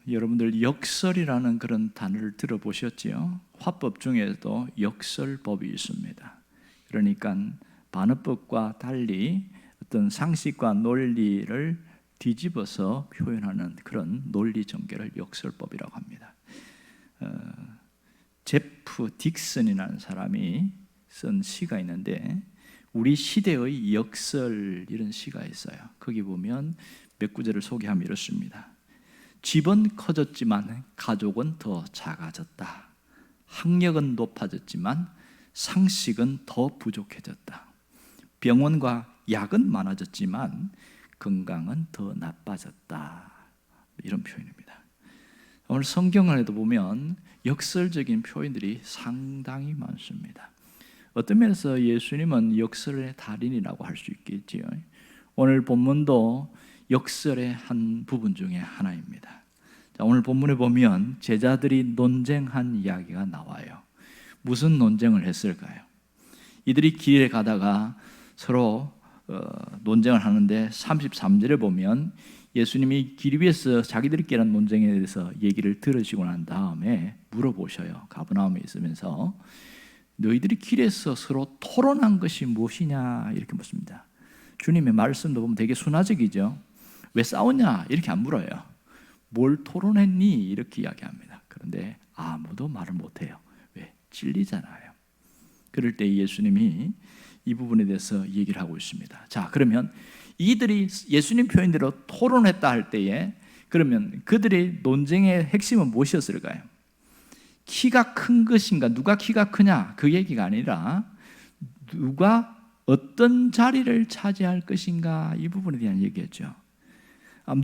여러분들 역설이라는 그런 단어를 들어보셨지요? 화법 중에도 역설법이 있습니다. 그러니까 반어법과 달리 어떤 상식과 논리를 뒤집어서 표현하는 그런 논리 전개를 역설법이라고 합니다. 제프 딕슨이라는 사람이 쓴 시가 있는데 우리 시대의 역설 이런 시가 있어요. 거기 보면 몇 구절을 소개하면 이렇습니다. 집은 커졌지만 가족은 더 작아졌다. 학력은 높아졌지만 상식은 더 부족해졌다. 병원과 약은 많아졌지만 건강은 더 나빠졌다. 이런 표현입니다. 오늘 성경에도 보면 역설적인 표현들이 상당히 많습니다. 어떤 면에서 예수님은 역설의 달인이라고 할 수 있겠지요. 오늘 본문도 역설의 한 부분 중에 하나입니다. 자, 오늘 본문에 보면 제자들이 논쟁한 이야기가 나와요. 무슨 논쟁을 했을까요? 이들이 길에 가다가 서로 논쟁을 하는데 33절에 보면 예수님이 길 위에서 자기들끼리 한 논쟁에 대해서 얘기를 들으시고 난 다음에 물어보셔요. 가버나움에 있으면서 너희들이 길에서 서로 토론한 것이 무엇이냐 이렇게 묻습니다. 주님의 말씀도 보면 되게 순화적이죠. 왜 싸웠냐 이렇게 안 물어요. 뭘 토론했니 이렇게 이야기합니다. 그런데 아무도 말을 못해요. 왜? 진리잖아요. 그럴 때 예수님이 이 부분에 대해서 얘기를 하고 있습니다. 자, 그러면 이들이 예수님 표현대로 토론했다 할 때에 그러면 그들의 논쟁의 핵심은 무엇이었을까요? 키가 큰 것인가, 누가 키가 크냐 그 얘기가 아니라 누가 어떤 자리를 차지할 것인가 이 부분에 대한 얘기였죠.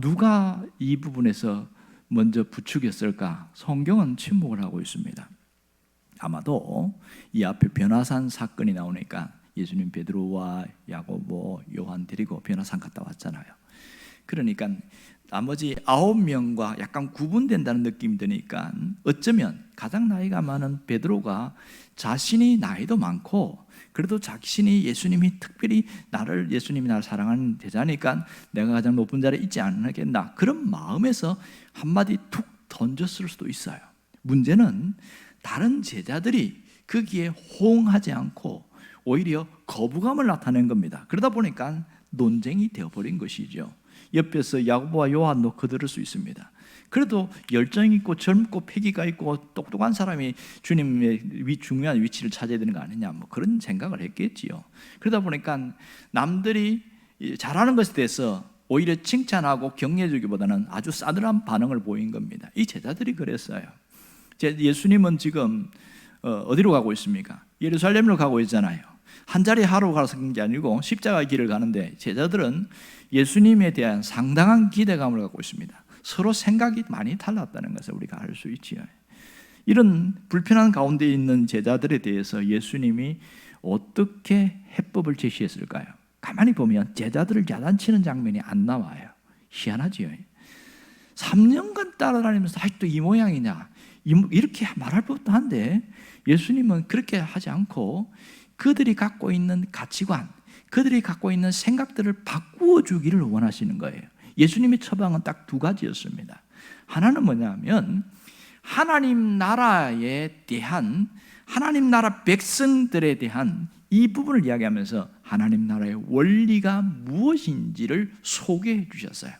누가 이 부분에서 먼저 부추겼을까? 성경은 침묵을 하고 있습니다. 아마도 이 앞에 변화산 사건이 나오니까 예수님 베드로와 야고보, 요한 데리고 변화산 갔다 왔잖아요. 그러니까 나머지 9명과 약간 구분된다는 느낌이 드니까 어쩌면 가장 나이가 많은 베드로가 자신이 나이도 많고 그래도 자신이 예수님이 특별히 예수님이 나를 사랑하는 제자니까 내가 가장 높은 자리에 있지 않겠나 그런 마음에서 한마디 툭 던졌을 수도 있어요. 문제는 다른 제자들이 거기에 호응하지 않고 오히려 거부감을 나타낸 겁니다. 그러다 보니까 논쟁이 되어버린 것이죠. 옆에서 야고보와 요한도 거들을 수 있습니다. 그래도 열정 있고 젊고 패기가 있고 똑똑한 사람이 주님의 중요한 위치를 차지해야 되는 거 아니냐 뭐 그런 생각을 했겠지요. 그러다 보니까 남들이 잘하는 것에 대해서 오히려 칭찬하고 격려해주기보다는 아주 싸늘한 반응을 보인 겁니다. 이 제자들이 그랬어요. 예수님은 지금 어디로 가고 있습니까? 예루살렘으로 가고 있잖아요. 한 자리 하러 가서 간 게 아니고 십자가의 길을 가는데 제자들은 예수님에 대한 상당한 기대감을 갖고 있습니다. 서로 생각이 많이 달랐다는 것을 우리가 알 수 있지요. 이런 불편한 가운데 있는 제자들에 대해서 예수님이 어떻게 해법을 제시했을까요? 가만히 보면 제자들을 야단치는 장면이 안 나와요. 희한하지요. 3년간 따라다니면서 아직도 이 모양이냐 이렇게 말할 법도 한데 예수님은 그렇게 하지 않고 그들이 갖고 있는 가치관, 그들이 갖고 있는 생각들을 바꾸어 주기를 원하시는 거예요. 예수님의 처방은 딱 두 가지였습니다. 하나는 뭐냐면 하나님 나라에 대한 하나님 나라 백성들에 대한 이 부분을 이야기하면서 하나님 나라의 원리가 무엇인지를 소개해 주셨어요.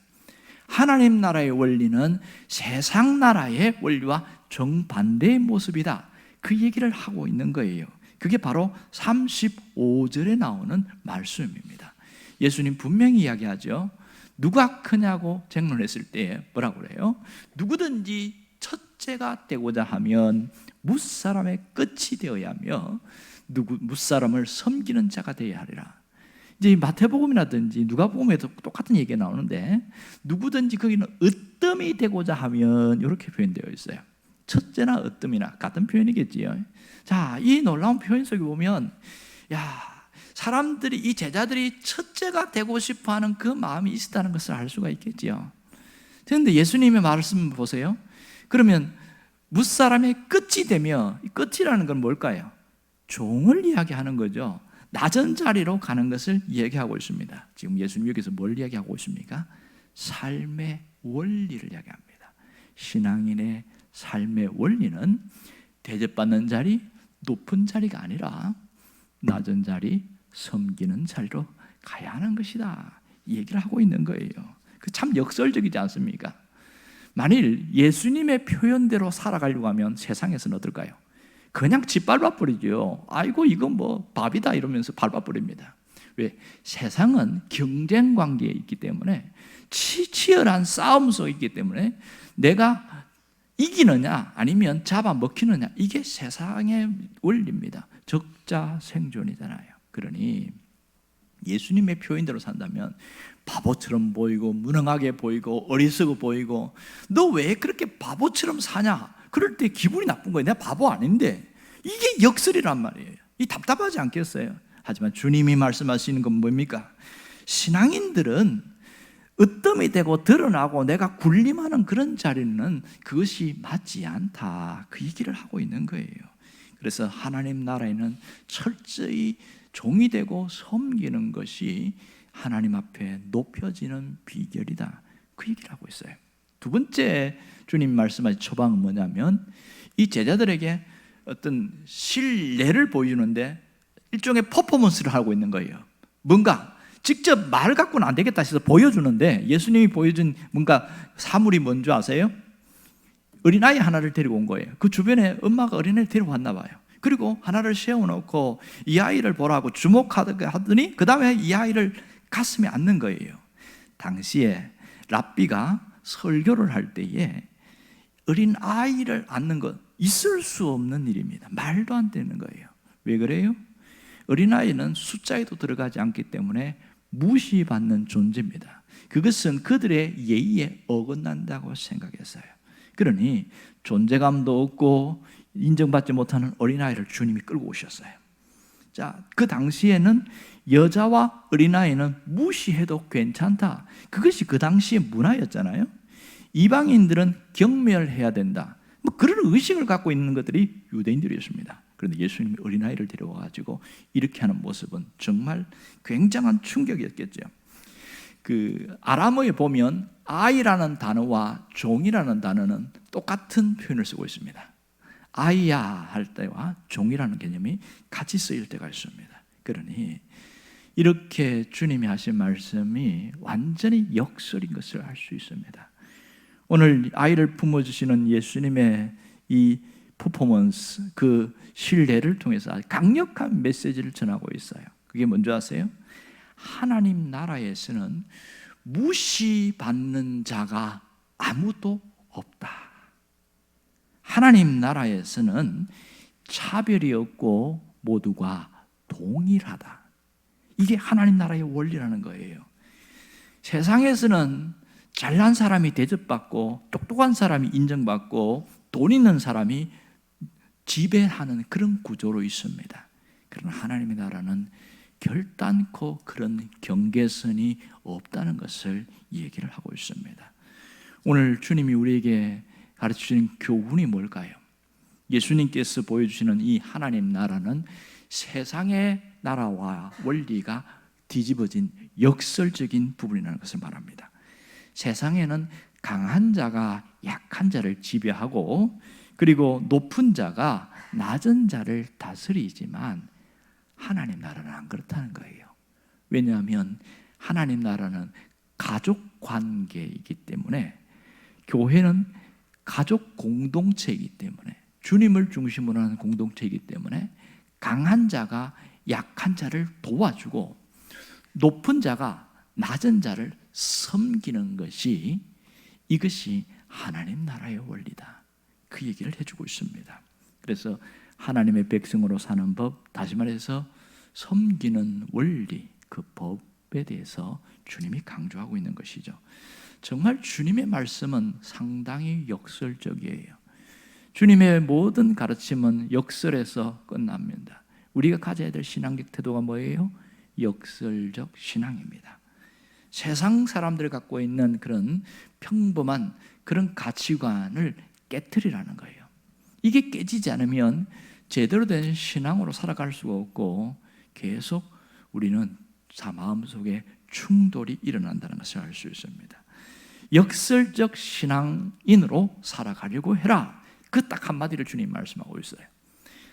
하나님 나라의 원리는 세상 나라의 원리와 정반대의 모습이다. 그 얘기를 하고 있는 거예요. 그게 바로 35절에 나오는 말씀입니다. 예수님 분명히 이야기하죠. 누가 크냐고 쟁론했을 때 뭐라고 그래요? 누구든지 첫째가 되고자 하면 무사람의 끝이 되어야 하며 무사람을 섬기는 자가 되어야 하리라. 이제 마태복음이라든지 누가복음에도 똑같은 얘기가 나오는데 누구든지 거기는 으뜸이 되고자 하면 이렇게 표현되어 있어요. 첫째나 으뜸이나 같은 표현이겠지요. 자, 이 놀라운 표현 속에 보면 사람들이 이 제자들이 첫째가 되고 싶어하는 그 마음이 있었다는 것을 알 수가 있겠지요. 그런데 예수님의 말씀 보세요. 그러면 무사람의 끝이 되며 끝이라는 건 뭘까요? 종을 이야기하는 거죠. 낮은 자리로 가는 것을 이야기하고 있습니다. 지금 예수님 여기서 뭘 이야기하고 있습니까? 삶의 원리를 이야기합니다. 신앙인의 삶의 원리는 대접받는 자리, 높은 자리가 아니라 낮은 자리, 섬기는 자리로 가야 하는 것이다, 이 얘기를 하고 있는 거예요. 그 참 역설적이지 않습니까? 만일 예수님의 표현대로 살아가려고 하면 세상에서는 어떨까요? 그냥 짓밟아 버리죠. 아이고 이건 뭐 밥이다 이러면서 밟아 버립니다. 왜? 세상은 경쟁 관계에 있기 때문에, 치열한 싸움 속에 있기 때문에 내가 이기느냐 아니면 잡아먹히느냐, 이게 세상의 원리입니다. 적자 생존이잖아요. 그러니 예수님의 표현대로 산다면 바보처럼 보이고 무능하게 보이고 어리석어 보이고, 너 왜 그렇게 바보처럼 사냐? 그럴 때 기분이 나쁜 거예요. 내가 바보 아닌데. 이게 역설이란 말이에요. 이 답답하지 않겠어요? 하지만 주님이 말씀하시는 건 뭡니까? 신앙인들은 으뜸이 되고 드러나고 내가 군림하는 그런 자리는 그것이 맞지 않다, 그 얘기를 하고 있는 거예요. 그래서 하나님 나라에는 철저히 종이 되고 섬기는 것이 하나님 앞에 높여지는 비결이다, 그 얘기를 하고 있어요. 두 번째 주님 말씀하신 처방은 뭐냐면, 이 제자들에게 어떤 신뢰를 보여주는데 일종의 퍼포먼스를 하고 있는 거예요. 뭔가 직접 말 갖고는 안 되겠다 해서 보여주는데, 예수님이 보여준 뭔가 사물이 뭔지 아세요? 어린아이 하나를 데리고 온 거예요. 그 주변에 엄마가 어린아이를 데려왔나 봐요. 그리고 하나를 세워놓고 이 아이를 보라고 주목하더니 그 다음에 이 아이를 가슴에 안는 거예요. 당시에 랍비가 설교를 할 때에 어린 아이를 안는 것, 있을 수 없는 일입니다. 말도 안 되는 거예요. 왜 그래요? 어린아이는 숫자에도 들어가지 않기 때문에 무시받는 존재입니다. 그것은 그들의 예의에 어긋난다고 생각했어요. 그러니 존재감도 없고 인정받지 못하는 어린아이를 주님이 끌고 오셨어요. 자, 그 당시에는 여자와 어린아이는 무시해도 괜찮다, 그것이 그 당시의 문화였잖아요. 이방인들은 경멸해야 된다, 뭐 그런 의식을 갖고 있는 것들이 유대인들이었습니다. 그런데 예수님이 어린아이를 데려와가지고 이렇게 하는 모습은 정말 굉장한 충격이었겠죠. 그 아람어에 보면 아이라는 단어와 종이라는 단어는 똑같은 표현을 쓰고 있습니다. 아이야 할 때와 종이라는 개념이 같이 쓰일 때가 있습니다. 그러니 이렇게 주님이 하신 말씀이 완전히 역설인 것을 알 수 있습니다. 오늘 아이를 품어주시는 예수님의 이 퍼포먼스, 그 신뢰를 통해서 아주 강력한 메시지를 전하고 있어요. 그게 뭔지 아세요? 하나님 나라에서는 무시받는 자가 아무도 없다. 하나님 나라에서는 차별이 없고 모두가 동일하다. 이게 하나님 나라의 원리라는 거예요. 세상에서는 잘난 사람이 대접받고 똑똑한 사람이 인정받고 돈 있는 사람이 지배하는 그런 구조로 있습니다. 그러나 하나님의 나라는 결단코 그런 경계선이 없다는 것을 얘기를 하고 있습니다. 오늘 주님이 우리에게 가르치시는 교훈이 뭘까요? 예수님께서 보여주시는 이 하나님 나라는 세상의 나라와 원리가 뒤집어진 역설적인 부분이라는 것을 말합니다. 세상에는 강한 자가 약한 자를 지배하고, 그리고 높은 자가 낮은 자를 다스리지만 하나님 나라는 안 그렇다는 거예요. 왜냐하면 하나님 나라는 가족 관계이기 때문에, 교회는 가족 공동체이기 때문에, 주님을 중심으로 하는 공동체이기 때문에 강한 자가 약한 자를 도와주고 높은 자가 낮은 자를 섬기는 것이, 이것이 하나님 나라의 원리다, 그 얘기를 해주고 있습니다. 그래서 하나님의 백성으로 사는 법, 다시 말해서 섬기는 원리, 그 법에 대해서 주님이 강조하고 있는 것이죠. 정말 주님의 말씀은 상당히 역설적이에요. 주님의 모든 가르침은 역설에서 끝납니다. 우리가 가져야 될 신앙적 태도가 뭐예요? 역설적 신앙입니다. 세상 사람들이 갖고 있는 그런 평범한 그런 가치관을 깨트리라는 거예요. 이게 깨지지 않으면 제대로 된 신앙으로 살아갈 수가 없고, 계속 우리는 마음속에 충돌이 일어난다는 것을 알 수 있습니다. 역설적 신앙인으로 살아가려고 해라. 그 딱 한마디를 주님 말씀하고 있어요.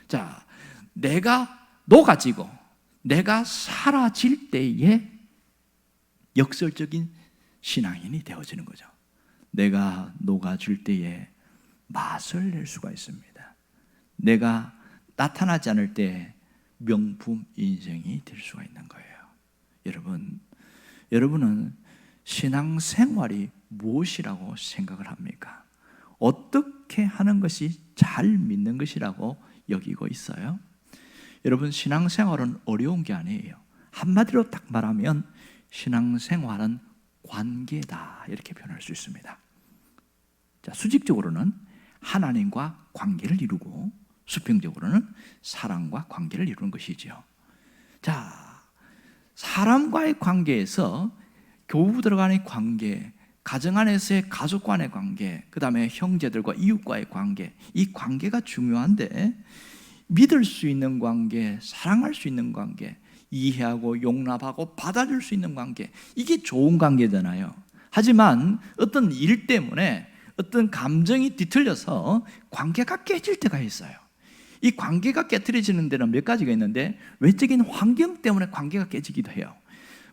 자, 내가 녹아지고 내가 사라질 때에 역설적인 신앙인이 되어지는 거죠. 내가 녹아질 때에 맛을 낼 수가 있습니다. 내가 나타나지 않을 때 명품 인생이 될 수가 있는 거예요. 여러분은 신앙생활이 무엇이라고 생각을 합니까? 어떻게 하는 것이 잘 믿는 것이라고 여기고 있어요? 여러분, 신앙생활은 어려운 게 아니에요. 한마디로 딱 말하면 신앙생활은 관계다, 이렇게 표현할 수 있습니다. 자, 수직적으로는 하나님과 관계를 이루고 수평적으로는 사람과 관계를 이루는 것이죠. 자, 사람과의 관계에서 교우들 간의 관계, 가정 안에서의 가족 간의 관계, 그 다음에 형제들과 이웃과의 관계, 이 관계가 중요한데 믿을 수 있는 관계, 사랑할 수 있는 관계, 이해하고 용납하고 받아줄 수 있는 관계, 이게 좋은 관계잖아요. 하지만 어떤 일 때문에 어떤 감정이 뒤틀려서 관계가 깨질 때가 있어요. 이 관계가 깨트려지는 데는 몇 가지가 있는데 외적인 환경 때문에 관계가 깨지기도 해요.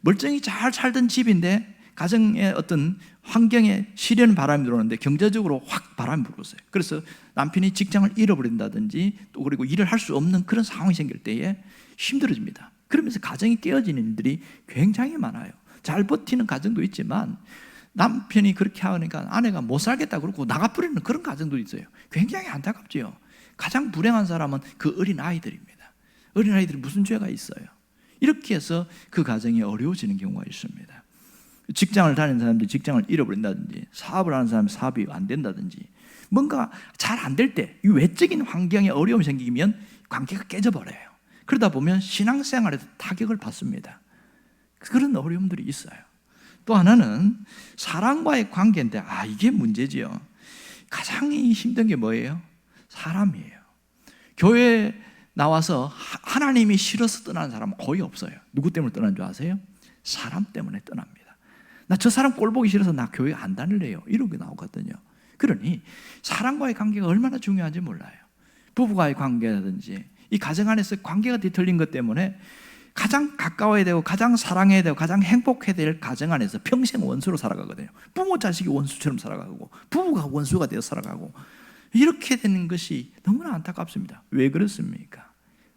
멀쩡히 잘 살던 집인데 가정의 어떤 환경에 시련 바람이 들어오는데 경제적으로 확 바람이 불었어요. 그래서 남편이 직장을 잃어버린다든지 또 그리고 일을 할 수 없는 그런 상황이 생길 때에 힘들어집니다. 그러면서 가정이 깨어지는 일들이 굉장히 많아요. 잘 버티는 가정도 있지만 남편이 그렇게 하니까 아내가 못 살겠다 그러고 나가버리는 그런 가정도 있어요. 굉장히 안타깝죠. 가장 불행한 사람은 그 어린아이들입니다. 어린아이들이 무슨 죄가 있어요? 이렇게 해서 그 가정이 어려워지는 경우가 있습니다. 직장을 다니는 사람들이 직장을 잃어버린다든지 사업을 하는 사람이 사업이 안 된다든지 뭔가 잘 안 될 때 이 외적인 환경에 어려움이 생기면 관계가 깨져버려요. 그러다 보면 신앙생활에도 타격을 받습니다. 그런 어려움들이 있어요. 또 하나는 사람과의 관계인데 이게 문제지요. 가장 힘든 게 뭐예요? 사람이에요. 교회에 나와서 하나님이 싫어서 떠나는 사람은 거의 없어요. 누구 때문에 떠나는 줄 아세요? 사람 때문에 떠납니다. 나 저 사람 꼴 보기 싫어서 나 교회 안 다닐래요, 이런 게 나오거든요. 그러니 사람과의 관계가 얼마나 중요한지 몰라요. 부부와의 관계라든지 이 가정 안에서 관계가 뒤틀린 것 때문에 가장 가까워야 되고 가장 사랑해야 되고 가장 행복해야 될 가정 안에서 평생 원수로 살아가거든요. 부모 자식이 원수처럼 살아가고 부부가 원수가 되어 살아가고 이렇게 되는 것이 너무나 안타깝습니다. 왜 그렇습니까?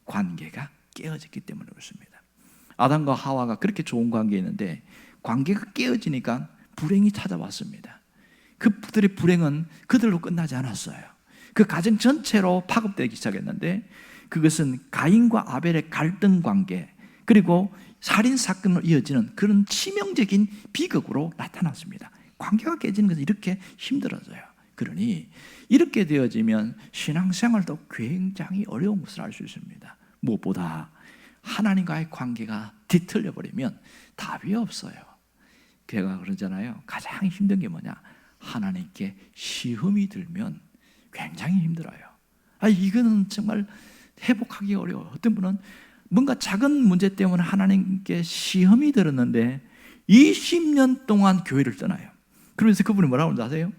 관계가 깨어졌기 때문에 그렇습니다. 아담과 하와가 그렇게 좋은 관계였는데 관계가 깨어지니까 불행이 찾아왔습니다. 그들의 불행은 그들로 끝나지 않았어요. 그 가정 전체로 파급되기 시작했는데 그것은 가인과 아벨의 갈등 관계 그리고 살인사건으로 이어지는 그런 치명적인 비극으로 나타났습니다. 관계가 깨지는 것은 이렇게 힘들어져요. 그러니 이렇게 되어지면 신앙생활도 굉장히 어려운 것을 알 수 있습니다. 무엇보다 하나님과의 관계가 뒤틀려 버리면 답이 없어요. 걔가 그러잖아요. 가장 힘든 게 뭐냐? 하나님께 시험이 들면 굉장히 힘들어요. 이거는 정말 회복하기 어려워요. 어떤 분은 뭔가 작은 문제 때문에 하나님께 시험이 들었는데 20년 동안 교회를 떠나요. 그러면서 그분이 뭐라고 하는지 아세요?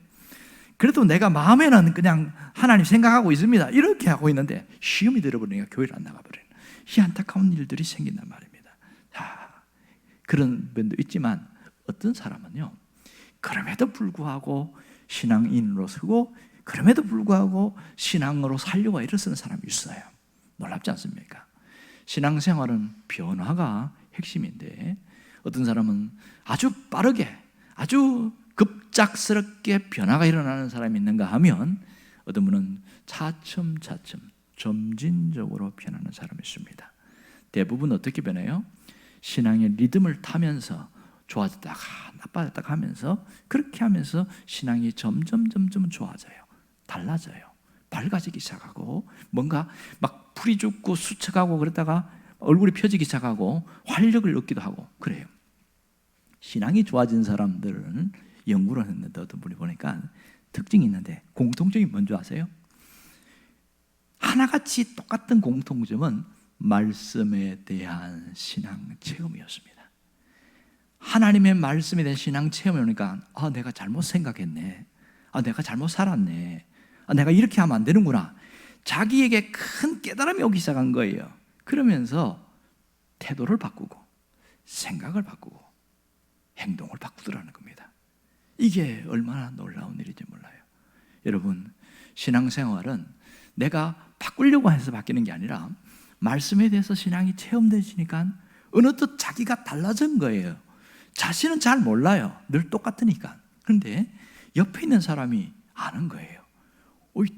그래도 내가 마음에는 그냥 하나님 생각하고 있습니다, 이렇게 하고 있는데 시험이 들어버리니까 교회를 안 나가버려요. 이 안타까운 일들이 생긴단 말입니다. 그런 면도 있지만 어떤 사람은요, 그럼에도 불구하고 신앙인으로 서고 그럼에도 불구하고 신앙으로 살려고 애를 쓰는 사람이 있어요. 놀랍지 않습니까? 신앙생활은 변화가 핵심인데 어떤 사람은 아주 빠르게 아주 급작스럽게 변화가 일어나는 사람이 있는가 하면 어떤 분은 차츰차츰 점진적으로 변하는 사람이 있습니다. 대부분 어떻게 변해요? 신앙의 리듬을 타면서 좋아졌다가 나빠졌다가 하면서 그렇게 하면서 신앙이 점점 좋아져요. 달라져요. 밝아지기 시작하고 뭔가 막 풀이 죽고 수척하고 그러다가 얼굴이 펴지기 시작하고 활력을 얻기도 하고 그래요. 신앙이 좋아진 사람들은 연구를 했는데 어떤 분이 보니까 특징이 있는데 공통점이 뭔지 아세요? 하나같이 똑같은 공통점은 말씀에 대한 신앙 체험이었습니다. 하나님의 말씀에 대한 신앙 체험을 오니까 내가 잘못 생각했네, 내가 잘못 살았네, 내가 이렇게 하면 안 되는구나, 자기에게 큰 깨달음이 오기 시작한 거예요. 그러면서 태도를 바꾸고 생각을 바꾸고 행동을 바꾸더라는 겁니다. 이게 얼마나 놀라운 일인지 몰라요. 여러분, 신앙생활은 내가 바꾸려고 해서 바뀌는 게 아니라 말씀에 대해서 신앙이 체험되시니까 어느덧 자기가 달라진 거예요. 자신은 잘 몰라요. 늘 똑같으니까. 그런데 옆에 있는 사람이 아는 거예요.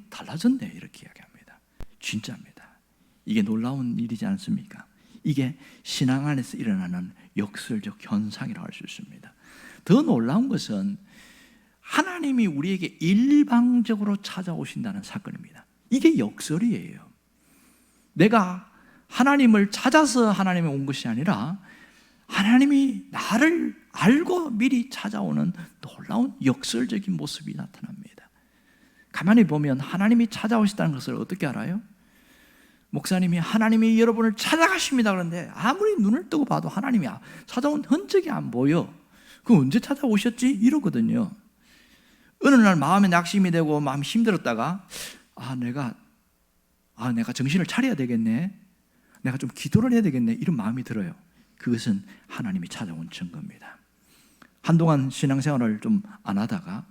달라졌네, 이렇게 이야기합니다. 진짜입니다. 이게 놀라운 일이지 않습니까? 이게 신앙 안에서 일어나는 역설적 현상이라고 할 수 있습니다. 더 놀라운 것은 하나님이 우리에게 일방적으로 찾아오신다는 사건입니다. 이게 역설이에요. 내가 하나님을 찾아서 하나님이 온 것이 아니라 하나님이 나를 알고 미리 찾아오는 놀라운 역설적인 모습이 나타납니다. 가만히 보면 하나님이 찾아오시다는 것을 어떻게 알아요? 목사님이 하나님이 여러분을 찾아가십니다 그런데 아무리 눈을 뜨고 봐도 하나님이 찾아온 흔적이 안 보여. 그럼 언제 찾아오셨지? 이러거든요. 어느 날 마음에 낙심이 되고 마음이 힘들었다가 내가 정신을 차려야 되겠네, 내가 좀 기도를 해야 되겠네, 이런 마음이 들어요. 그것은 하나님이 찾아온 증거입니다. 한동안 신앙생활을 좀 안 하다가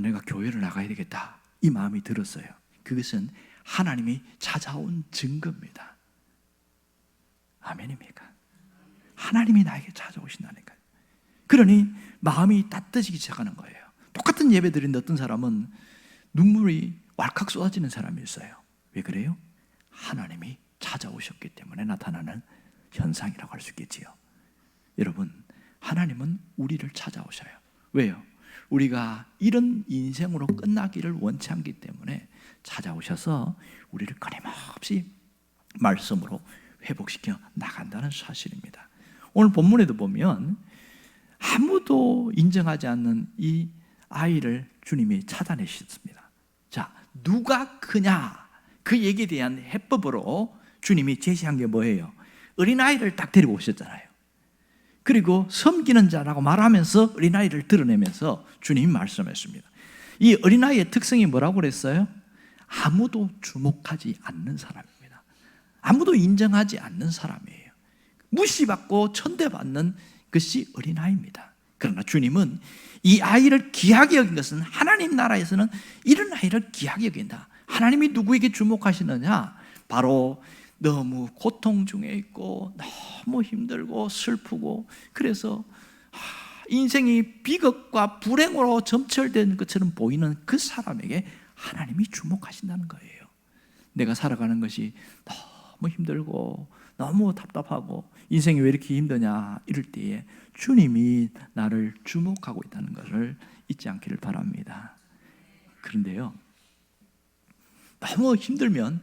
내가 교회를 나가야 되겠다, 이 마음이 들었어요. 그것은 하나님이 찾아온 증거입니다. 아멘입니까? 하나님이 나에게 찾아오신다니까요. 그러니 마음이 따뜻해지기 시작하는 거예요. 똑같은 예배 드리는데 어떤 사람은 눈물이 왈칵 쏟아지는 사람이 있어요. 왜 그래요? 하나님이 찾아오셨기 때문에 나타나는 현상이라고 할 수 있겠지요. 여러분, 하나님은 우리를 찾아오셔요. 왜요? 우리가 이런 인생으로 끝나기를 원치 않기 때문에 찾아오셔서 우리를 끊임없이 말씀으로 회복시켜 나간다는 사실입니다. 오늘 본문에도 보면 아무도 인정하지 않는 이 아이를 주님이 찾아내셨습니다. 자, 누가 크냐? 그 얘기에 대한 해법으로 주님이 제시한 게 뭐예요? 어린아이를 딱 데리고 오셨잖아요. 그리고 섬기는 자라고 말하면서 어린아이를 드러내면서 주님이 말씀했습니다. 이 어린아이의 특성이 뭐라고 그랬어요? 아무도 주목하지 않는 사람입니다. 아무도 인정하지 않는 사람이에요. 무시받고 천대받는 것이 어린아이입니다. 그러나 주님은 이 아이를 귀하게 여긴 것은 하나님 나라에서는 이런 아이를 귀하게 여긴다. 하나님이 누구에게 주목하시느냐? 바로 너무 고통 중에 있고 너무 힘들고 슬프고 그래서 인생이 비극과 불행으로 점철된 것처럼 보이는 그 사람에게 하나님이 주목하신다는 거예요. 내가 살아가는 것이 너무 힘들고 너무 답답하고 인생이 왜 이렇게 힘드냐 이럴 때에 주님이 나를 주목하고 있다는 것을 잊지 않기를 바랍니다. 그런데요, 너무 힘들면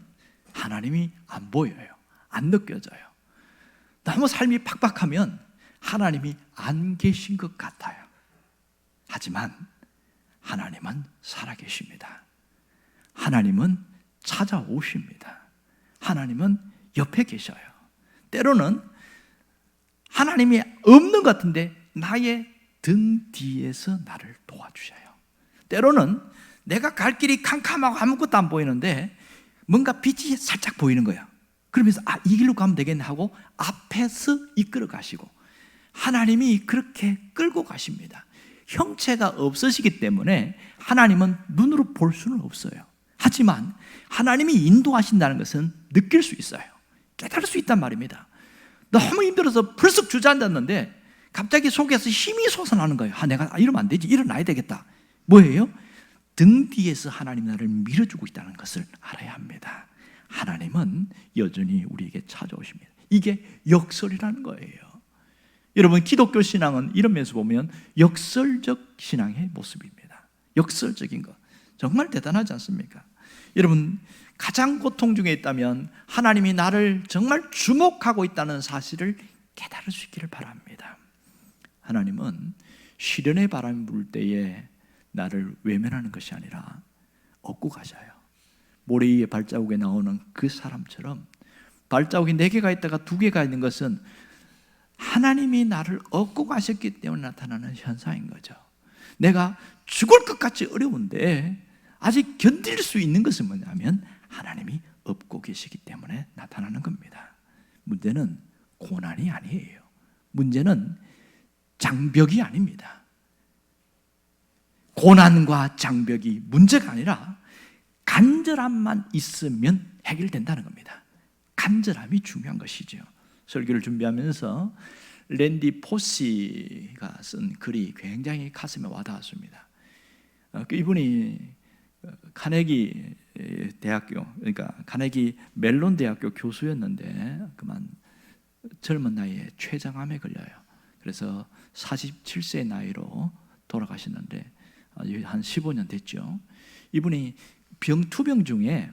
하나님이 안 보여요. 안 느껴져요. 너무 삶이 팍팍하면 하나님이 안 계신 것 같아요. 하지만 하나님은 살아계십니다. 하나님은 찾아오십니다. 하나님은 옆에 계셔요. 때로는 하나님이 없는 것 같은데 나의 등 뒤에서 나를 도와주셔요. 때로는 내가 갈 길이 캄캄하고 아무것도 안 보이는데 뭔가 빛이 살짝 보이는 거야. 그러면서 이 길로 가면 되겠네 하고 앞에서 이끌어 가시고 하나님이 그렇게 끌고 가십니다. 형체가 없으시기 때문에 하나님은 눈으로 볼 수는 없어요. 하지만 하나님이 인도하신다는 것은 느낄 수 있어요. 깨달을 수 있단 말입니다. 너무 힘들어서 불쑥 주저앉았는데 갑자기 속에서 힘이 솟아나는 거예요. 내가 이러면 안 되지, 일어나야 되겠다. 뭐예요? 등 뒤에서 하나님 나를 밀어주고 있다는 것을 알아야 합니다. 하나님은 여전히 우리에게 찾아오십니다. 이게 역설이라는 거예요. 여러분, 기독교 신앙은 이런 면에서 보면 역설적 신앙의 모습입니다. 역설적인 것 정말 대단하지 않습니까? 여러분, 가장 고통 중에 있다면 하나님이 나를 정말 주목하고 있다는 사실을 깨달을 수 있기를 바랍니다. 하나님은 시련의 바람이 불 때에 나를 외면하는 것이 아니라 업고 가셔요. 모래 위에 발자국에 나오는 그 사람처럼 발자국이 4개가 있다가 2개가 있는 것은 하나님이 나를 얻고 가셨기 때문에 나타나는 현상인 거죠. 내가 죽을 것 같이 어려운데 아직 견딜 수 있는 것은 뭐냐면 하나님이 업고 계시기 때문에 나타나는 겁니다. 문제는 고난이 아니에요. 문제는 장벽이 아닙니다. 고난과 장벽이 문제가 아니라 간절함만 있으면 해결된다는 겁니다. 간절함이 중요한 것이죠. 설교를 준비하면서 랜디 포시가 쓴 글이 굉장히 가슴에 와닿았습니다. 이분이 카네기 대학교, 그러니까 카네기 멜론 대학교 교수였는데 그만 젊은 나이에 췌장암에 걸려요. 그래서 47세의 나이로 돌아가셨는데 한 15년 됐죠. 이분이 투병 중에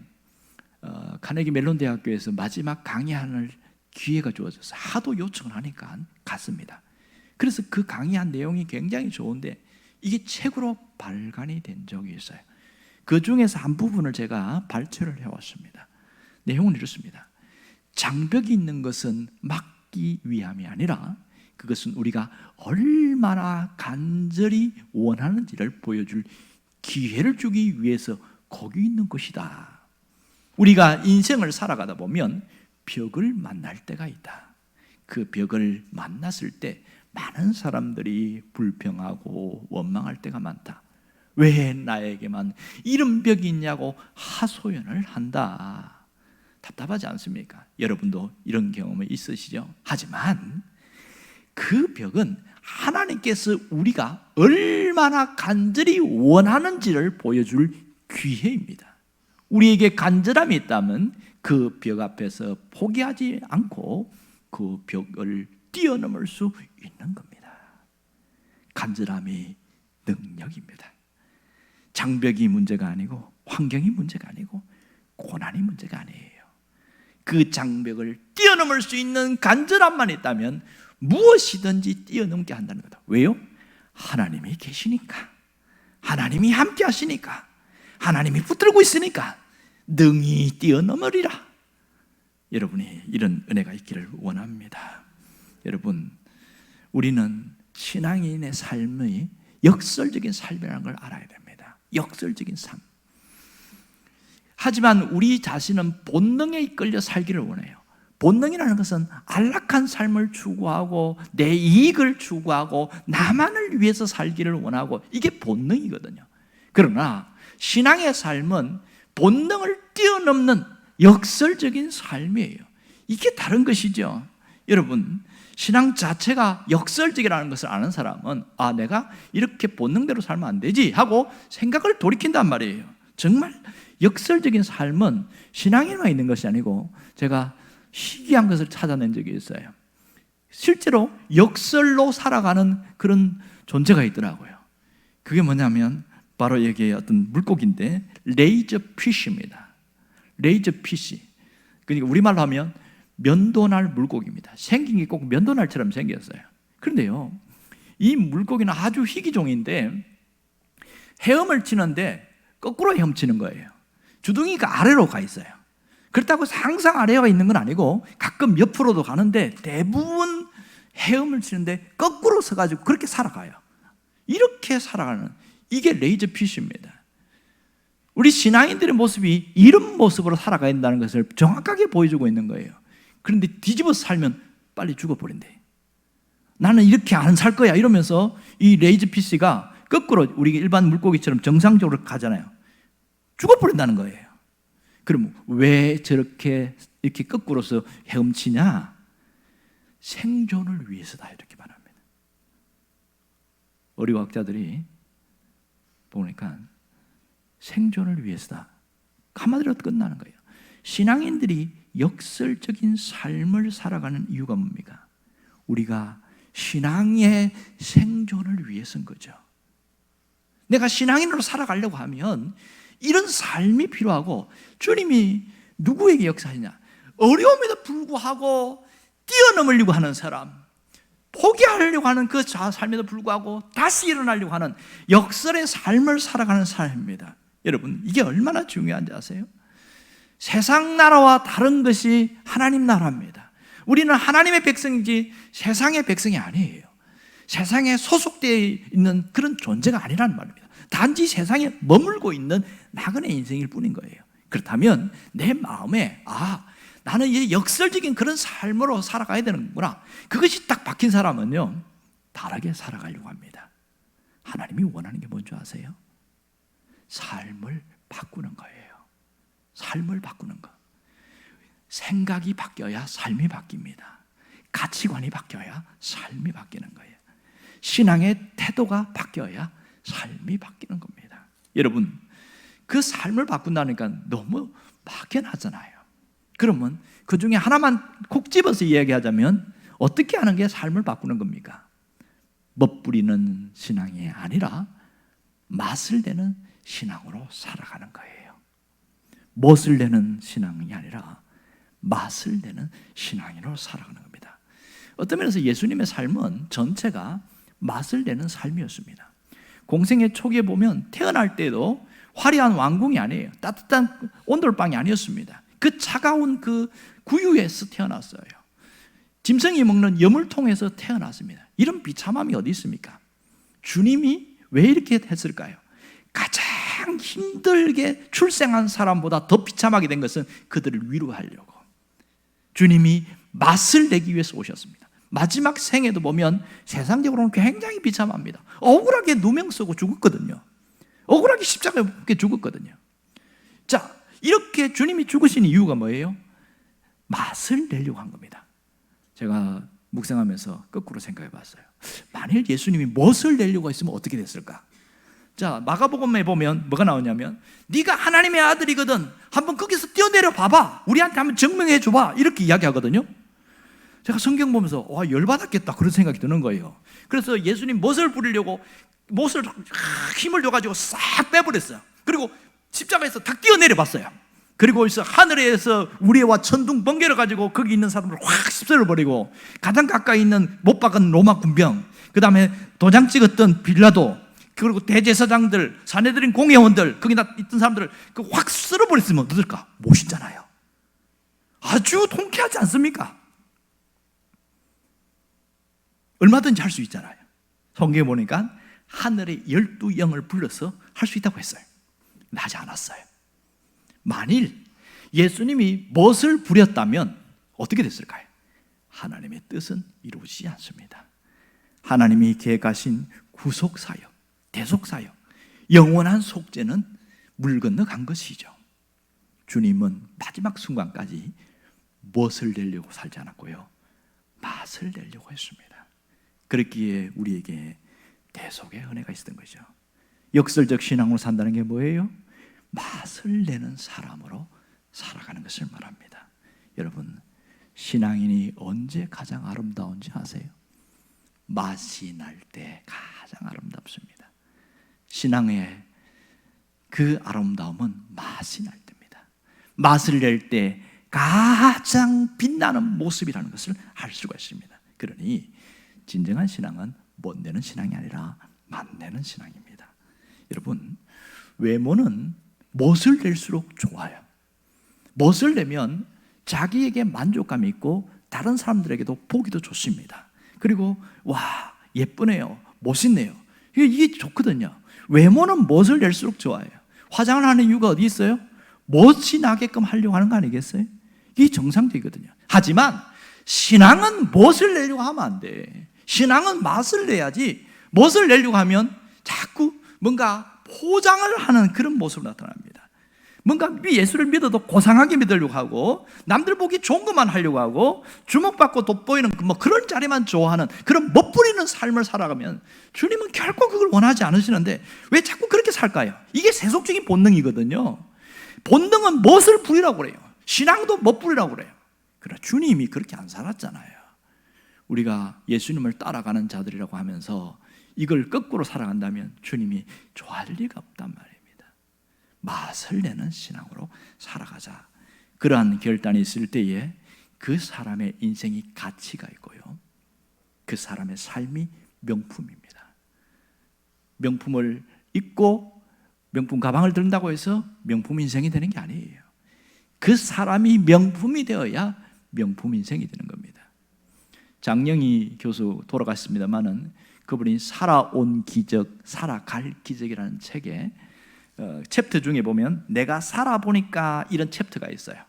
카네기 멜론 대학교에서 마지막 강의하는 기회가 주어져서 하도 요청을 하니까 갔습니다. 그래서 그 강의한 내용이 굉장히 좋은데 이게 책으로 발간이 된 적이 있어요. 그 중에서 한 부분을 제가 발췌를 해왔습니다. 내용은 이렇습니다. 장벽이 있는 것은 막기 위함이 아니라 그것은 우리가 얼마나 간절히 원하는지를 보여줄 기회를 주기 위해서 거기 있는 것이다. 우리가 인생을 살아가다 보면 벽을 만날 때가 있다. 그 벽을 만났을 때 많은 사람들이 불평하고 원망할 때가 많다. 왜 나에게만 이런 벽이 있냐고 하소연을 한다. 답답하지 않습니까? 여러분도 이런 경험이 있으시죠? 하지만 그 벽은 하나님께서 우리가 얼마나 간절히 원하는지를 보여줄 기회입니다. 우리에게 간절함이 있다면 그 벽 앞에서 포기하지 않고 그 벽을 뛰어넘을 수 있는 겁니다. 간절함이 능력입니다. 장벽이 문제가 아니고 환경이 문제가 아니고 고난이 문제가 아니에요. 그 장벽을 뛰어넘을 수 있는 간절함만 있다면 무엇이든지 뛰어넘게 한다는 거다. 왜요? 하나님이 계시니까, 하나님이 함께 하시니까, 하나님이 붙들고 있으니까 능히 뛰어넘으리라. 여러분이 이런 은혜가 있기를 원합니다. 여러분, 우리는 신앙인의 삶의 역설적인 삶이라는 걸 알아야 됩니다. 역설적인 삶. 하지만 우리 자신은 본능에 이끌려 살기를 원해요. 본능이라는 것은 안락한 삶을 추구하고 내 이익을 추구하고 나만을 위해서 살기를 원하고 이게 본능이거든요. 그러나 신앙의 삶은 본능을 뛰어넘는 역설적인 삶이에요. 이게 다른 것이죠. 여러분, 신앙 자체가 역설적이라는 것을 아는 사람은 내가 이렇게 본능대로 살면 안 되지 하고 생각을 돌이킨단 말이에요. 정말 역설적인 삶은 신앙에만 있는 것이 아니고 제가 희귀한 것을 찾아낸 적이 있어요. 실제로 역설로 살아가는 그런 존재가 있더라고요. 그게 뭐냐면 바로 여기에 어떤 물고기인데 레이저 피쉬입니다. 레이저 피쉬. 그러니까 우리말로 하면 면도날 물고기입니다. 생긴 게 꼭 면도날처럼 생겼어요. 그런데요, 이 물고기는 아주 희귀종인데 헤엄을 치는데 거꾸로 헤엄치는 거예요. 주둥이가 아래로 가 있어요. 그렇다고 항상 아래가 있는 건 아니고 가끔 옆으로도 가는데 대부분 헤엄을 치는데 거꾸로 서가지고 그렇게 살아가요. 이렇게 살아가는 이게 레이저 피쉬입니다. 우리 신앙인들의 모습이 이런 모습으로 살아가야 된다는 것을 정확하게 보여주고 있는 거예요. 그런데 뒤집어서 살면 빨리 죽어버린대. 나는 이렇게 안 살 거야 이러면서 이 레이저 피쉬가 거꾸로 우리 일반 물고기처럼 정상적으로 가잖아요. 죽어버린다는 거예요. 그럼 왜 저렇게 이렇게 거꾸로서 헤엄치냐? 생존을 위해서다 이렇게 말합니다. 어리과학자들이 보니까 생존을 위해서다. 한마디로 끝나는 거예요. 신앙인들이 역설적인 삶을 살아가는 이유가 뭡니까? 우리가 신앙의 생존을 위해서인 거죠. 내가 신앙인으로 살아가려고 하면 이런 삶이 필요하고 주님이 누구에게 역사하느냐? 어려움에도 불구하고 뛰어넘으려고 하는 사람, 포기하려고 하는 그 삶에도 불구하고 다시 일어나려고 하는 역설의 삶을 살아가는 사람입니다. 여러분, 이게 얼마나 중요한지 아세요? 세상 나라와 다른 것이 하나님 나라입니다. 우리는 하나님의 백성이지 세상의 백성이 아니에요. 세상에 소속되어 있는 그런 존재가 아니라는 말입니다. 단지 세상에 머물고 있는 나그네 인생일 뿐인 거예요. 그렇다면 내 마음에 나는 이 역설적인 그런 삶으로 살아가야 되는구나, 그것이 딱 박힌 사람은요 다르게 살아가려고 합니다. 하나님이 원하는 게 뭔지 아세요? 삶을 바꾸는 거예요. 삶을 바꾸는 거. 생각이 바뀌어야 삶이 바뀝니다. 가치관이 바뀌어야 삶이 바뀌는 거예요. 신앙의 태도가 바뀌어야 삶이 바뀌는 겁니다. 여러분, 그 삶을 바꾼다니까 너무 막연하잖아요. 그러면 그 중에 하나만 콕 집어서 이야기하자면 어떻게 하는 게 삶을 바꾸는 겁니까? 멋부리는 신앙이 아니라 맛을 내는 신앙으로 살아가는 거예요. 멋을 내는 신앙이 아니라 맛을 내는 신앙으로 살아가는 겁니다. 어떤 면에서 예수님의 삶은 전체가 맛을 내는 삶이었습니다. 공생의 초기에 보면 태어날 때도 화려한 왕궁이 아니에요. 따뜻한 온돌방이 아니었습니다. 그 차가운 그 구유에서 태어났어요. 짐승이 먹는 여물통에서 태어났습니다. 이런 비참함이 어디 있습니까? 주님이 왜 이렇게 했을까요? 가장 힘들게 출생한 사람보다 더 비참하게 된 것은 그들을 위로하려고 주님이 맛을 내기 위해서 오셨습니다. 마지막 생에도 보면 세상적으로는 굉장히 비참합니다. 억울하게 누명 쓰고 죽었거든요. 억울하게 십자가에 못 박혀 죽었거든요. 자, 이렇게 주님이 죽으신 이유가 뭐예요? 맛을 내려고 한 겁니다. 제가 묵상하면서 거꾸로 생각해 봤어요. 만일 예수님이 멋을 내려고 했으면 어떻게 됐을까? 자, 마가복음에 보면 뭐가 나오냐면 네가 하나님의 아들이거든, 한번 거기서 뛰어내려 봐봐, 우리한테 한번 증명해 줘봐, 이렇게 이야기하거든요. 제가 성경 보면서 열받았겠다 그런 생각이 드는 거예요. 그래서 예수님 멋을 부리려고 못을 힘을 줘가지고 싹 빼버렸어요. 그리고 십자가에서 다 뛰어내려 봤어요. 그리고 여기서 하늘에서 우레와 천둥 번개를 가지고 거기 있는 사람을 확 휩쓸어버리고, 가장 가까이 있는 못 박은 로마 군병, 그 다음에 도장 찍었던 빌라도, 그리고 대제사장들, 사내들인 공회원들, 거기 있던 사람들을 확 쓸어버렸으면 어떨까? 멋있잖아요. 아주 통쾌하지 않습니까? 얼마든지 할 수 있잖아요. 성경에 보니까 하늘의 12영을 불러서 할 수 있다고 했어요. 근데 하지 않았어요. 만일 예수님이 멋을 부렸다면 어떻게 됐을까요? 하나님의 뜻은 이루어지지 않습니다. 하나님이 계획하신 구속사역, 대속사역, 영원한 속죄는 물 건너 간 것이죠. 주님은 마지막 순간까지 멋을 내려고 살지 않았고요, 맛을 내려고 했습니다. 그렇기에 우리에게 대속의 은혜가 있었던 거죠. 역설적 신앙으로 산다는 게 뭐예요? 맛을 내는 사람으로 살아가는 것을 말합니다. 여러분, 신앙인이 언제 가장 아름다운지 아세요? 맛이 날 때 가장 아름답습니다. 신앙의 그 아름다움은 맛이 날 때입니다. 맛을 낼 때 가장 빛나는 모습이라는 것을 알 수가 있습니다. 그러니 진정한 신앙은 못 내는 신앙이 아니라 맛내는 신앙입니다. 여러분, 외모는 멋을 낼수록 좋아요. 멋을 내면 자기에게 만족감이 있고 다른 사람들에게도 보기도 좋습니다. 그리고 와, 예쁘네요, 멋있네요, 이게 좋거든요. 외모는 멋을 낼수록 좋아요. 화장을 하는 이유가 어디 있어요? 멋이 나게끔 하려고 하는 거 아니겠어요? 이게 정상적이거든요. 하지만 신앙은 멋을 내려고 하면 안 돼. 신앙은 맛을 내야지. 멋을 내려고 하면 자꾸 뭔가 포장을 하는 그런 모습으로 나타납니다. 뭔가 예수를 믿어도 고상하게 믿으려고 하고, 남들 보기 좋은 것만 하려고 하고, 주목받고 돋보이는 그런 자리만 좋아하는 그런 멋부리는 삶을 살아가면 주님은 결코 그걸 원하지 않으시는데 왜 자꾸 그렇게 살까요? 이게 세속적인 본능이거든요. 본능은 멋을 부리라고 그래요. 신앙도 멋부리라고 그래요. 그러나 주님이 그렇게 안 살았잖아요. 우리가 예수님을 따라가는 자들이라고 하면서 이걸 거꾸로 살아간다면 주님이 좋아할 리가 없단 말입니다. 맛을 내는 신앙으로 살아가자. 그러한 결단이 있을 때에 그 사람의 인생이 가치가 있고요, 그 사람의 삶이 명품입니다. 명품을 입고 명품 가방을 든다고 해서 명품 인생이 되는 게 아니에요. 그 사람이 명품이 되어야 명품 인생이 되는 겁니다. 장영희 교수 돌아갔습니다마는 그분이 살아온 기적, 살아갈 기적이라는 책에 챕터 중에 보면 내가 살아보니까 이런 챕터가 있어요.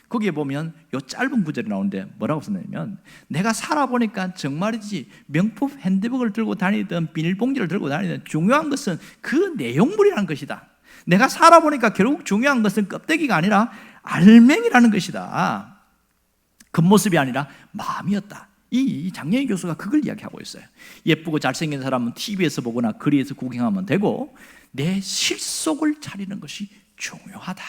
거기에 보면 요 짧은 구절이 나오는데 뭐라고 썼냐면 내가 살아보니까 정말이지 명품 핸드백을 들고 다니든 비닐봉지를 들고 다니든 중요한 것은 그 내용물이라는 것이다. 내가 살아보니까 결국 중요한 것은 껍데기가 아니라 알맹이라는 것이다. 겉모습이 아니라 마음이었다. 이 장영희 교수가 그걸 이야기하고 있어요. 예쁘고 잘생긴 사람은 TV에서 보거나 거리에서 구경하면 되고 내 실속을 차리는 것이 중요하다.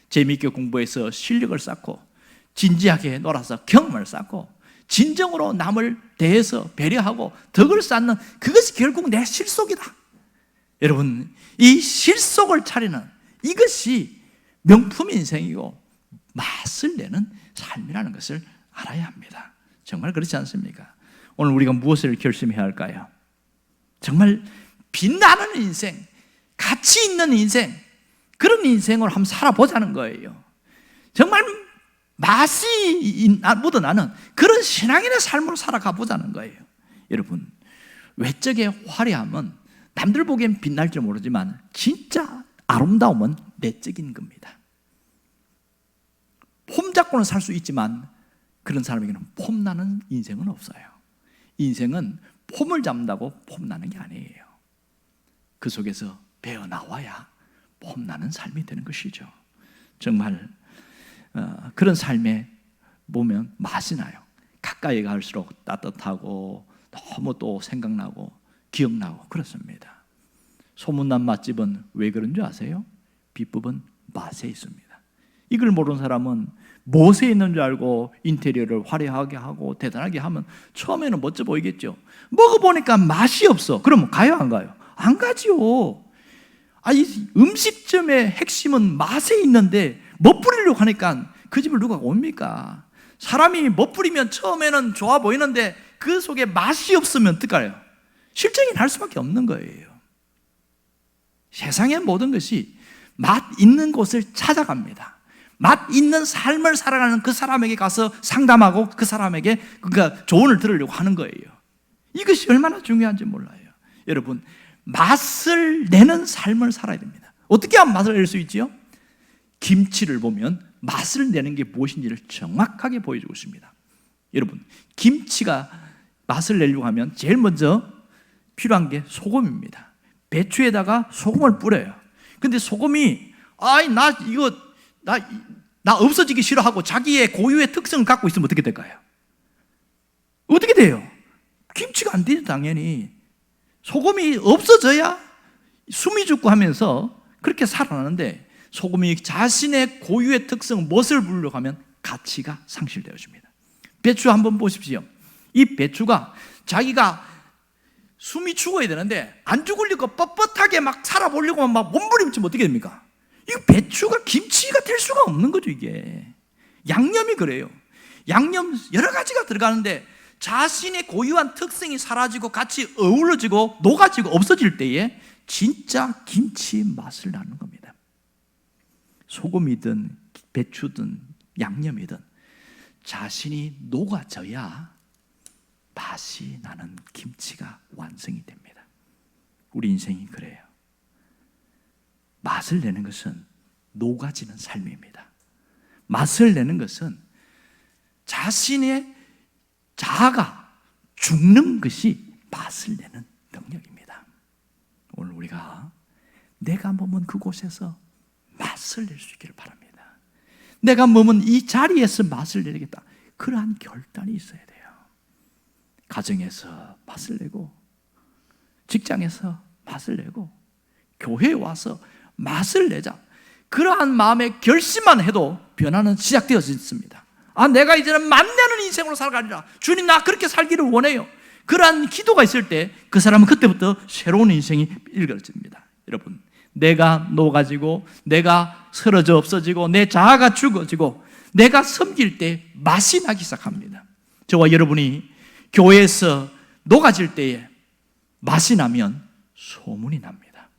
재미있게 공부해서 실력을 쌓고 진지하게 놀아서 경험을 쌓고 진정으로 남을 대해서 배려하고 덕을 쌓는 그것이 결국 내 실속이다. 여러분, 이 실속을 차리는 이것이 명품 인생이고 맛을 내는 삶이라는 것을 알아야 합니다. 정말 그렇지 않습니까? 오늘 우리가 무엇을 결심해야 할까요? 정말 빛나는 인생, 가치 있는 인생, 그런 인생을 한번 살아보자는 거예요. 정말 맛이 묻어나는 그런 신앙인의 삶으로 살아가 보자는 거예요. 여러분, 외적의 화려함은 남들 보기엔 빛날지 모르지만 진짜 아름다움은 내적인 겁니다. 폼 잡고는 살 수 있지만 그런 사람에게는 폼나는 인생은 없어요. 인생은 폼을 잡는다고 폼나는 게 아니에요. 그 속에서 배어나와야 폼나는 삶이 되는 것이죠. 정말 그런 삶에 보면 맛이 나요. 가까이 갈수록 따뜻하고 너무 또 생각나고 기억나고 그렇습니다. 소문난 맛집은 왜 그런 줄 아세요? 비법은 맛에 있습니다. 이걸 모르는 사람은 무엇에 있는 줄 알고 인테리어를 화려하게 하고 대단하게 하면 처음에는 멋져 보이겠죠. 먹어보니까 맛이 없어. 그러면 가요 안 가요? 안 가지요. 이 음식점의 핵심은 맛에 있는데 멋부리려고 하니까 그 집을 누가 옵니까? 사람이 멋부리면 처음에는 좋아 보이는데 그 속에 맛이 없으면 어떡해요? 실증이 날 수밖에 없는 거예요. 세상의 모든 것이 맛 있는 곳을 찾아갑니다. 맛 있는 삶을 살아가는 그 사람에게 가서 상담하고 그 사람에게 그러니까 조언을 들으려고 하는 거예요. 이것이 얼마나 중요한지 몰라요. 여러분, 맛을 내는 삶을 살아야 됩니다. 어떻게 하면 맛을 낼 수 있지요? 김치를 보면 맛을 내는 게 무엇인지를 정확하게 보여주고 있습니다. 여러분, 김치가 맛을 내려고 하면 제일 먼저 필요한 게 소금입니다. 배추에다가 소금을 뿌려요. 근데 소금이 나 없어지기 싫어하고 자기의 고유의 특성을 갖고 있으면 어떻게 될까요? 어떻게 돼요? 김치가 안 되죠, 당연히. 소금이 없어져야 숨이 죽고 하면서 그렇게 살아나는데 소금이 자신의 고유의 특성, 멋을 부르려고 하면 가치가 상실되어집니다. 배추 한번 보십시오. 이 배추가 자기가 숨이 죽어야 되는데 안 죽으려고 뻣뻣하게 막 살아보려고 막 몸부림치면 어떻게 됩니까? 이 배추가 김치가 될 수가 없는 거죠. 이게 양념이 그래요. 양념 여러 가지가 들어가는데 자신의 고유한 특성이 사라지고 같이 어우러지고 녹아지고 없어질 때에 진짜 김치 맛을 나는 겁니다. 소금이든 배추든 양념이든 자신이 녹아져야 맛이 나는 김치가 완성이 됩니다. 우리 인생이 그래요. 맛을 내는 것은 녹아지는 삶입니다. 맛을 내는 것은 자신의 자아가 죽는 것이 맛을 내는 능력입니다. 오늘 우리가 내가 머문 그곳에서 맛을 낼 수 있기를 바랍니다. 내가 머문 이 자리에서 맛을 내겠다. 그러한 결단이 있어야 돼요. 가정에서 맛을 내고 직장에서 맛을 내고 교회에 와서 맛을 내자. 그러한 마음의 결심만 해도 변화는 시작되어져 있습니다. 내가 이제는 맛내는 인생으로 살아가리라. 주님, 나 그렇게 살기를 원해요. 그러한 기도가 있을 때 그 사람은 그때부터 새로운 인생이 일어집니다. 여러분, 내가 녹아지고 내가 쓰러져 없어지고 내 자아가 죽어지고 내가 섬길 때 맛이 나기 시작합니다. 저와 여러분이 교회에서 녹아질 때에 맛이 나면 소문이 납니다.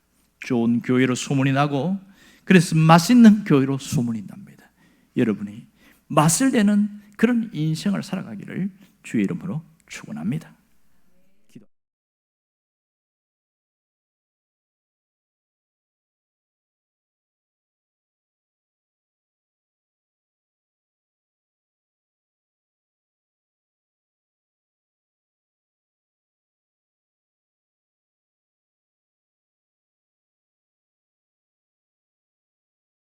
좋은 교회로 소문이 나고 그래서 맛있는 교회로 소문이 납니다. 여러분이 맛을 내는 그런 인생을 살아가기를 주의 이름으로 축원합니다.